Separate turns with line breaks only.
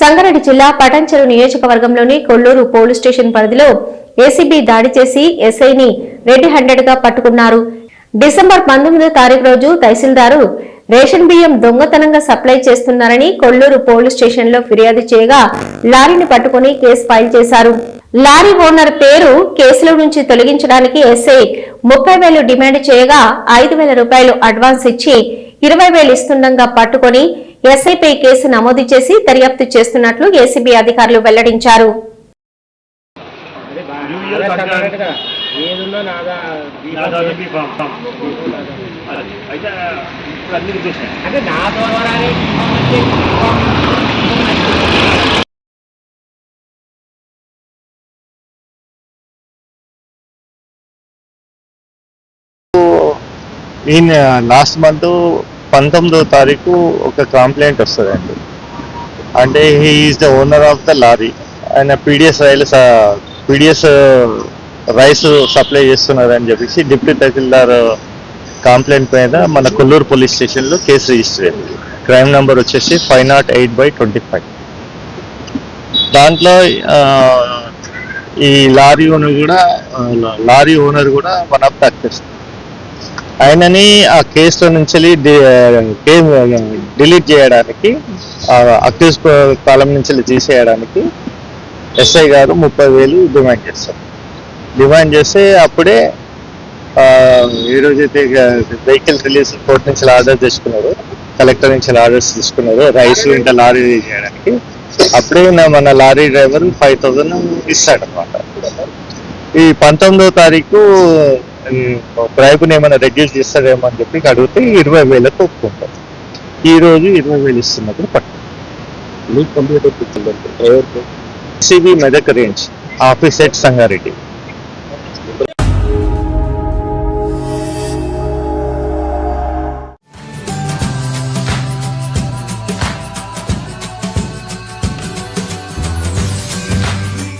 సంగారెడ్డి జిల్లా పటాన్చెరు నియోజకవర్గంలోని Kolluru police station పరిధిలో ఏసీబీ దాడి చేసి ఎస్ఐని రెడ్ హ్యాండెడ్ గా పట్టుకున్నారు. డిసెంబర్ 19వ తారీఖు రోజు తహసీల్దారు రేషన్ బియ్యం దొంగతనంగా సప్లై చేస్తున్నారని కొల్లూరు పోలీస్ స్టేషన్ లో ఫిర్యాదు చేయగా లారీని పట్టుకుని కేసు ఫైల్ చేశారు. లారీ ఓనర్ పేరు కేసులో నుంచి తొలగించడానికి ఎస్ఐ 30,000 డిమాండ్ చేయగా 5,000 రూపాయలు అడ్వాన్స్ ఇచ్చి 20,000 ఇస్తుండగా పట్టుకుని ఎస్ఐపై కేసు నమోదు చేసి దర్యాప్తు చేస్తున్నట్లు ఏసీబీ అధికారులు వెల్లడించారు.
లాస్ట్ మంత్ 19వ తారీఖు ఒక కంప్లైంట్ వస్తుందండి. అంటే he is the owner of the lorry. ఆయన పీడిఎస్ రైస్ సప్లై చేస్తున్నారని చెప్పేసి డిప్యూటీ తహసీల్దార్ కంప్లైంట్ మీద మన కొల్లూరు పోలీస్ స్టేషన్లో కేసు రిజిస్టర్ అయింది. క్రైమ్ నెంబర్ వచ్చేసి 508/25. దాంట్లో ఈ లారీ ఓనర్ కూడా వన్ ఆఫ్ ద అక్యూజ్డ్. ఆయనని ఆ కేసులో నుంచి డిలీట్ చేయడానికి, అక్యూజ్ కాలం నుంచి తీసేయడానికి ఎస్ఐ గారు 30,000 డిమాండ్ చేస్తారు. డిమాండ్ చేస్తే అప్పుడే ఈరోజైతే వెహికల్ రిలీజ్ కోర్టు నుంచి ఆర్డర్ తీసుకున్నారు, కలెక్టర్ నుంచి ఆర్డర్స్ తీసుకున్నారు రైస్ ఇంకా లారీ చేయడానికి. అప్పుడే మన లారీ డ్రైవర్ 5,000 ఇస్తాడనమాట. ఈ 19వ తారీఖు ప్రైబ్ని ఏమైనా రెడ్యూస్ చేస్తారేమో అని చెప్పి అడిగితే 20,000 ఒప్పుకుంటారు. ఈ రోజు 20,000 ఇస్తున్నప్పుడు పట్టు. CB Medak range office at Sangareddy.